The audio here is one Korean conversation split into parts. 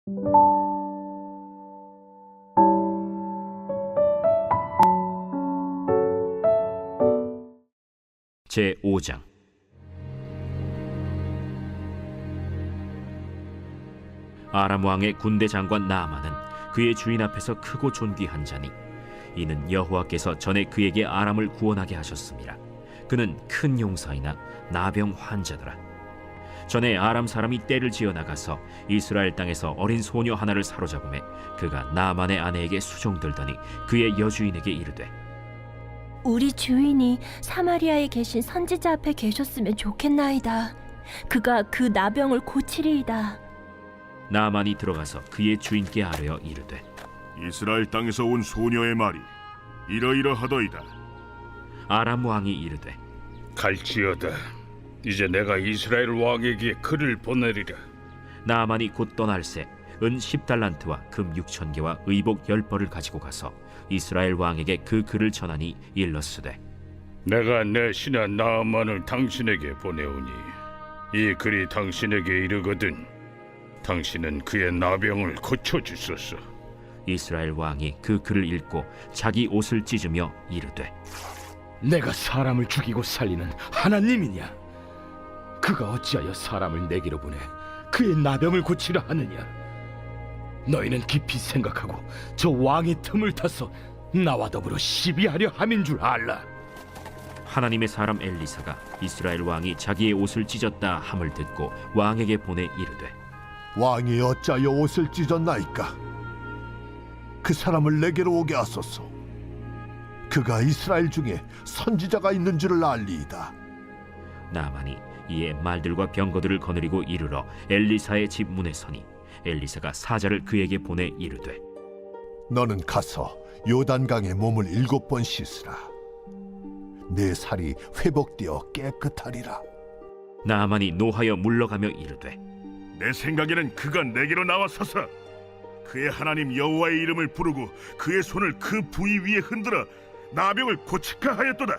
제5장. 아람 왕의 군대 장관 나아만은 그의 주인 앞에서 크고 존귀한 자니 이는 여호와께서 전에 그에게 아람을 구원하게 하셨습니다. 그는 큰 용사이나 나병 환자더라. 전에 아람 사람이 떼를 지어 나가서 이스라엘 땅에서 어린 소녀 하나를 사로잡음에 그가 나아만의 아내에게 수종들더니 그의 여주인에게 이르되, 우리 주인이 사마리아에 계신 선지자 앞에 계셨으면 좋겠나이다. 그가 그 나병을 고치리이다. 나아만이 들어가서 그의 주인께 아뢰어 이르되, 이스라엘 땅에서 온 소녀의 말이 이러이러하더이다. 아람 왕이 이르되, 갈지어다. 이제 내가 이스라엘 왕에게 글을 보내리라. 나아만이 곧 떠날새 은 10달란트와 금 6,000개와 의복 10벌을 가지고 가서 이스라엘 왕에게 그 글을 전하니 일렀으되, 내가 내 신하 나아만을 당신에게 보내오니 이 글이 당신에게 이르거든 당신은 그의 나병을 고쳐주소서. 이스라엘 왕이 그 글을 읽고 자기 옷을 찢으며 이르되, 내가 사람을 죽이고 살리는 하나님이냐? 그가 어찌하여 사람을 내게로 보내 그의 나병을 고치려 하느냐? 너희는 깊이 생각하고 저 왕의 틈을 타서 나와 더불어 시비하려 함인 줄 알라. 하나님의 사람 엘리사가 이스라엘 왕이 자기의 옷을 찢었다 함을 듣고 왕에게 보내 이르되, 왕이 어찌하여 옷을 찢었나이까? 그 사람을 내게로 오게 하소서. 그가 이스라엘 중에 선지자가 있는 줄을 알리이다. 나아만이 이에 말들과 병거들을 거느리고 이르러 엘리사의 집 문에 서니 엘리사가 사자를 그에게 보내 이르되, 너는 가서 요단강에 몸을 7번 씻으라. 내 살이 회복되어 깨끗하리라. 나아만이 노하여 물러가며 이르되, 내 생각에는 그가 내게로 나와서서 그의 하나님 여호와의 이름을 부르고 그의 손을 그 부위 위에 흔들어 나병을 고칠까 하였도다.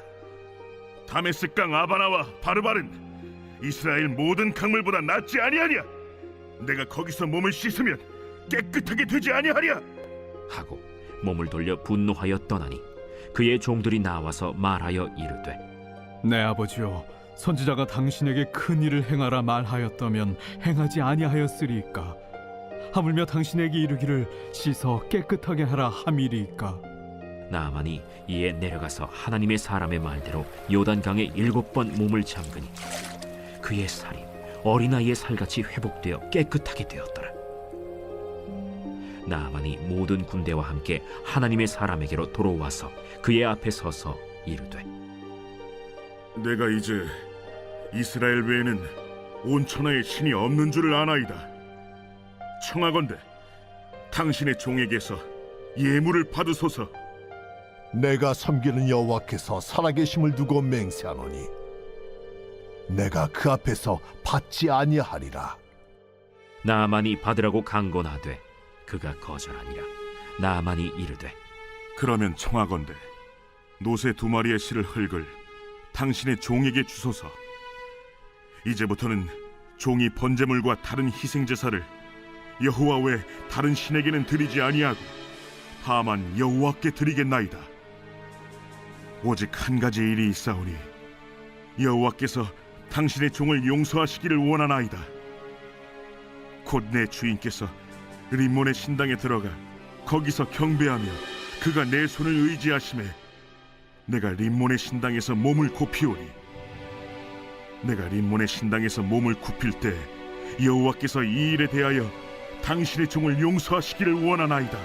다메스강 아바나와 바르바른 이스라엘 모든 강물보다 낫지 아니하냐? 내가 거기서 몸을 씻으면 깨끗하게 되지 아니하랴? 하고 몸을 돌려 분노하여 떠나니 그의 종들이 나와서 말하여 이르되, 내 아버지여, 선지자가 당신에게 큰 일을 행하라 말하였다면 행하지 아니하였으리이까? 하물며 당신에게 이르기를 씻어 깨끗하게 하라 함이리이까? 나아만이 이에 내려가서 하나님의 사람의 말대로 요단강에 7번 몸을 잠그니 그의 살이 어린아이의 살같이 회복되어 깨끗하게 되었더라. 나아만이 모든 군대와 함께 하나님의 사람에게로 돌아와서 그의 앞에 서서 이르되, 내가 이제 이스라엘 외에는 온 천하에 신이 없는 줄을 아나이다. 청하건대 당신의 종에게서 예물을 받으소서. 내가 섬기는 여호와께서 살아계심을 두고 맹세하노니 내가 그 앞에서 받지 아니하리라. 나아만이 받으라고 강권하되 그가 거절하니라. 나아만이 이르되, 그러면 청하건대 노새 2마리의 실을 흙을 당신의 종에게 주소서. 이제부터는 종이 번제물과 다른 희생제사를 여호와 외 다른 신에게는 드리지 아니하고 다만 여호와께 드리겠나이다. 오직 한 가지 일이 있사오니 여호와께서 당신의 종을 용서하시기를 원하나이다. 곧 내 주인께서 림몬의 신당에 들어가 거기서 경배하며 그가 내 손을 의지하심에 내가 림몬의 신당에서 몸을 굽히오니 내가 림몬의 신당에서 몸을 굽힐 때 여호와께서 이 일에 대하여 당신의 종을 용서하시기를 원하나이다.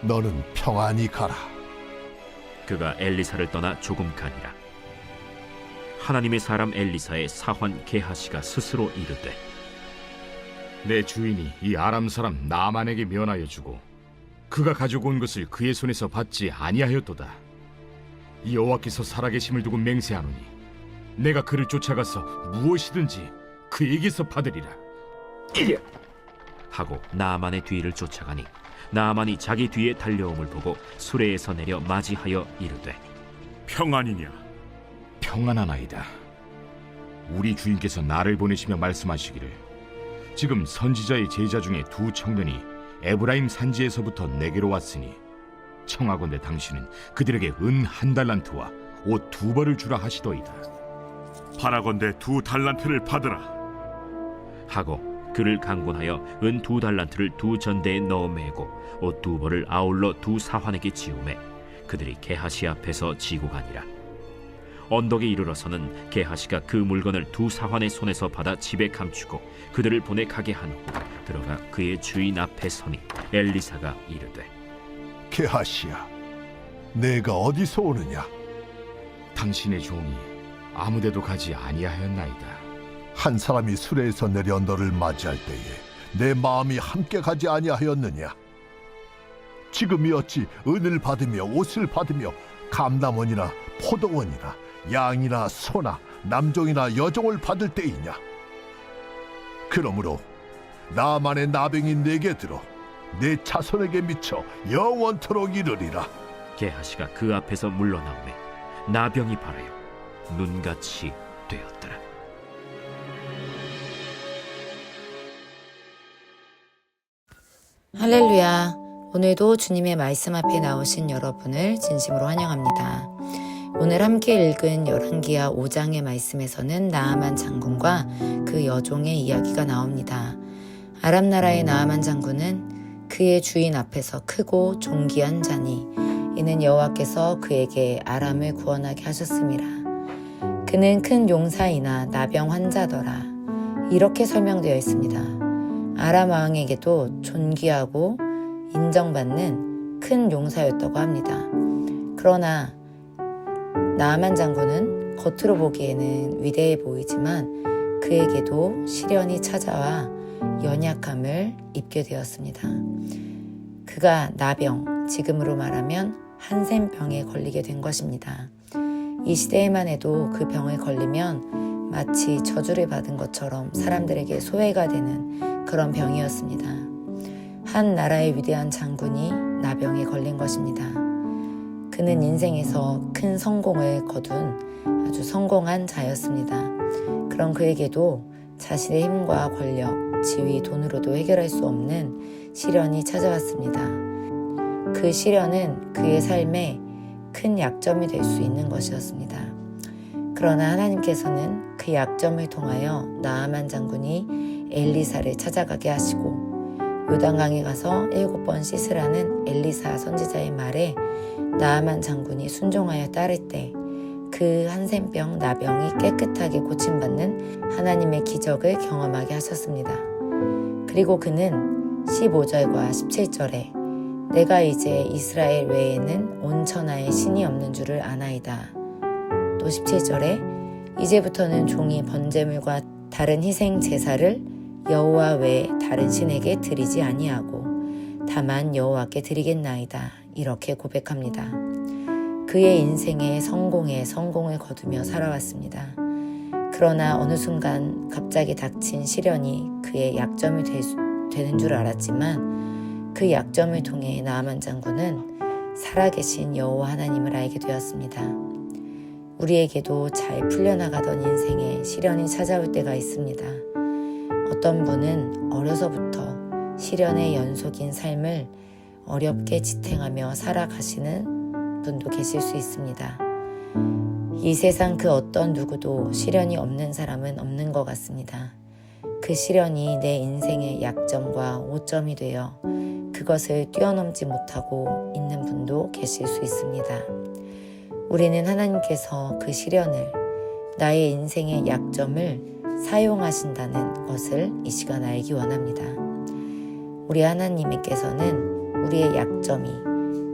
너는 평안히 가라. 그가 엘리사를 떠나 조금 가니라. 하나님의 사람 엘리사의 사환 게하시가 스스로 이르되, 내 주인이 이 아람 사람 나아만에게 면하여 주고 그가 가지고 온 것을 그의 손에서 받지 아니하였도다. 이 여호와께서 살아계심을 두고 맹세하노니 내가 그를 쫓아가서 무엇이든지 그에게서 받으리라. 하고 나아만의 뒤를 쫓아가니 나아만이 자기 뒤에 달려옴을 보고 수레에서 내려 맞이하여 이르되, 평안이냐? 평안하나이다. 우리 주인께서 나를 보내시며 말씀하시기를 지금 선지자의 제자 중에 두 청년이 에브라임 산지에서부터 내게로 왔으니 청하건대 당신은 그들에게 은 1달란트와 옷 2벌을 주라 하시도이다. 바라건대 2달란트를 받으라. 하고 그를 강권하여 은 2달란트를 2전대에 넣어 매고 옷 2벌을 아울러 2사환에게 지우매 그들이 게하시 앞에서 지고 가니라. 언덕에 이르러서는 게하시가 그 물건을 2사환의 손에서 받아 집에 감추고 그들을 보내 가게 한 후 들어가 그의 주인 앞에 서니 엘리사가 이르되 게하시야, 내가 어디서 오느냐? 당신의 종이 아무데도 가지 아니하였나이다. 한 사람이 수레에서 내려 너를 맞이할 때에 내 마음이 함께 가지 아니하였느냐? 지금이 어찌 은을 받으며 옷을 받으며 감남원이나 포도원이나 양이나 소나 남종이나 여종을 받을 때이냐? 그러므로 나만의 나병이 내게 들어 내 자손에게 미쳐 영원토록 이르리라. 게하시가 그 앞에서 물러나오매 나병이 발하여 눈같이 되었더라. 할렐루야. 오늘도 주님의 말씀 앞에 나오신 여러분을 진심으로 환영합니다. 오늘 함께 읽은 열왕기하 5장의 말씀에서는 나아만 장군과 그 여종의 이야기가 나옵니다. 아람 나라의 나아만 장군은 그의 주인 앞에서 크고 존귀한 자니 이는 여호와께서 그에게 아람을 구원하게 하셨음이라. 그는 큰 용사이나 나병 환자더라. 이렇게 설명되어 있습니다. 아람 왕에게도 존귀하고 인정받는 큰 용사였다고 합니다. 그러나 나아만 장군은 겉으로 보기에는 위대해 보이지만 그에게도 시련이 찾아와 연약함을 입게 되었습니다. 그가 나병, 지금으로 말하면 한센병에 걸리게 된 것입니다. 이 시대에만 해도 그 병에 걸리면 마치 저주를 받은 것처럼 사람들에게 소외가 되는 그런 병이었습니다. 한 나라의 위대한 장군이 나병에 걸린 것입니다. 그는 인생에서 큰 성공을 거둔 아주 성공한 자였습니다. 그런 그에게도 자신의 힘과 권력, 지위, 돈으로도 해결할 수 없는 시련이 찾아왔습니다. 그 시련은 그의 삶에 큰 약점이 될 수 있는 것이었습니다. 그러나 하나님께서는 그 약점을 통하여 나아만 장군이 엘리사를 찾아가게 하시고 요단강에 가서 7번 씻으라는 엘리사 선지자의 말에 나아만 장군이 순종하여 따를 때 그 한센병 나병이 깨끗하게 고침받는 하나님의 기적을 경험하게 하셨습니다. 그리고 그는 15절과 17절에 내가 이제 이스라엘 외에는 온 천하에 신이 없는 줄을 아나이다. 또 17절에 이제부터는 종이 번제물과 다른 희생 제사를 여호와 외에 다른 신에게 드리지 아니하고 다만 여호와께 드리겠나이다. 이렇게 고백합니다. 그의 인생의 성공을 거두며 살아왔습니다. 그러나 어느 순간 갑자기 닥친 시련이 그의 약점이 되는 줄 알았지만 그 약점을 통해 나아만 장군은 살아계신 여호와 하나님을 알게 되었습니다. 우리에게도 잘 풀려나가던 인생에 시련이 찾아올 때가 있습니다. 어떤 분은 어려서부터 시련의 연속인 삶을 어렵게 지탱하며 살아가시는 분도 계실 수 있습니다. 이 세상 그 어떤 누구도 시련이 없는 사람은 없는 것 같습니다. 그 시련이 내 인생의 약점과 오점이 되어 그것을 뛰어넘지 못하고 있는 분도 계실 수 있습니다. 우리는 하나님께서 그 시련을 나의 인생의 약점을 사용하신다는 것을 이 시간 알기 원합니다. 우리 하나님께서는 우리의 약점이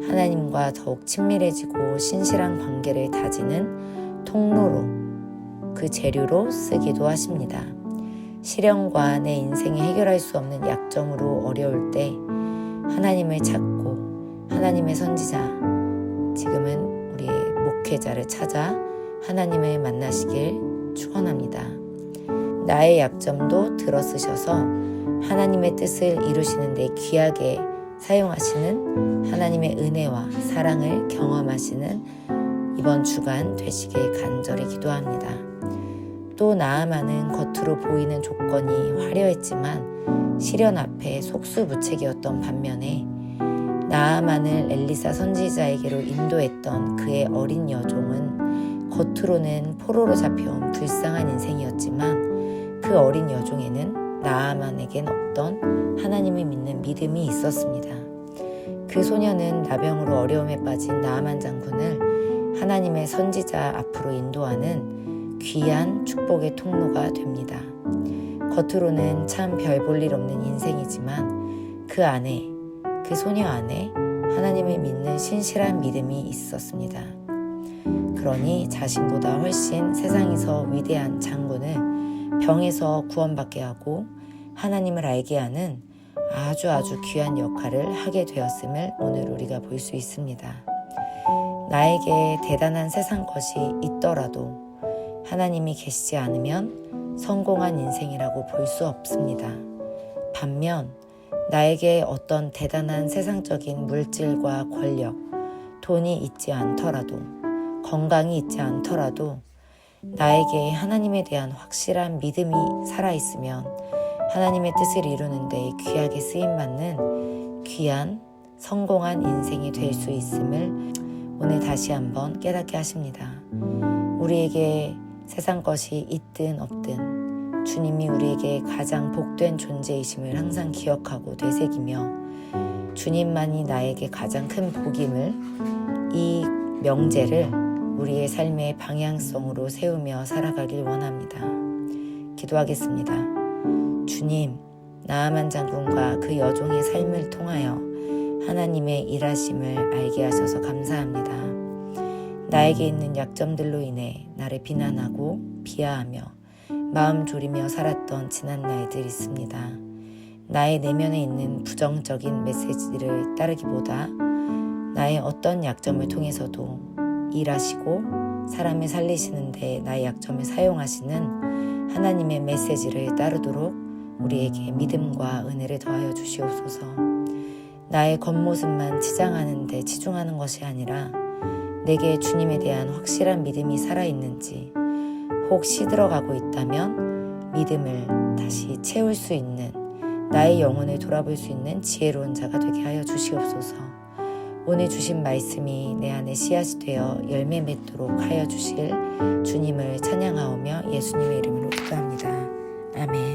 하나님과 더욱 친밀해지고 신실한 관계를 다지는 통로로 그 재료로 쓰기도 하십니다. 시련과 내 인생에 해결할 수 없는 약점으로 어려울 때 하나님을 찾고 하나님의 선지자, 지금은 우리의 목회자를 찾아 하나님을 만나시길 축원합니다. 나의 약점도 들어쓰셔서 하나님의 뜻을 이루시는 데 귀하게 사용하시는 하나님의 은혜와 사랑을 경험하시는 이번 주간 되시길 간절히 기도합니다. 또 나아만은 겉으로 보이는 조건이 화려했지만 시련 앞에 속수무책이었던 반면에 나아만을 엘리사 선지자에게로 인도했던 그의 어린 여종은 겉으로는 포로로 잡혀온 불쌍한 인생이었지만 그 어린 여종에는 나아만에겐 없던 하나님을 믿는 믿음이 있었습니다. 그 소녀는 나병으로 어려움에 빠진 나아만 장군을 하나님의 선지자 앞으로 인도하는 귀한 축복의 통로가 됩니다. 겉으로는 참 별 볼 일 없는 인생이지만 그 안에, 그 소녀 안에 하나님을 믿는 신실한 믿음이 있었습니다. 그러니 자신보다 훨씬 세상에서 위대한 장군을 병에서 구원받게 하고 하나님을 알게 하는 아주 귀한 역할을 하게 되었음을 오늘 우리가 볼 수 있습니다. 나에게 대단한 세상 것이 있더라도 하나님이 계시지 않으면 성공한 인생이라고 볼 수 없습니다. 반면 나에게 어떤 대단한 세상적인 물질과 권력, 돈이 있지 않더라도, 건강이 있지 않더라도 나에게 하나님에 대한 확실한 믿음이 살아있으면 하나님의 뜻을 이루는 데 귀하게 쓰임받는 귀한 성공한 인생이 될 수 있음을 오늘 다시 한번 깨닫게 하십니다. 우리에게 세상 것이 있든 없든 주님이 우리에게 가장 복된 존재이심을 항상 기억하고 되새기며 주님만이 나에게 가장 큰 복임을, 이 명제를 우리의 삶의 방향성으로 세우며 살아가길 원합니다. 기도하겠습니다. 주님, 나아만 장군과 그 여종의 삶을 통하여 하나님의 일하심을 알게 하셔서 감사합니다. 나에게 있는 약점들로 인해 나를 비난하고 비하하며 마음 졸이며 살았던 지난 날들이 있습니다. 나의 내면에 있는 부정적인 메시지를 따르기보다 나의 어떤 약점을 통해서도 일하시고 사람을 살리시는데 나의 약점을 사용하시는 하나님의 메시지를 따르도록 우리에게 믿음과 은혜를 더하여 주시옵소서. 나의 겉모습만 치장하는 데 치중하는 것이 아니라 내게 주님에 대한 확실한 믿음이 살아있는지, 혹 시들어가고 있다면 믿음을 다시 채울 수 있는, 나의 영혼을 돌아볼 수 있는 지혜로운 자가 되게 하여 주시옵소서. 오늘 주신 말씀이 내 안에 씨앗이 되어 열매 맺도록 하여 주실 주님을 찬양하오며 예수님의 이름으로 기도합니다. 아멘.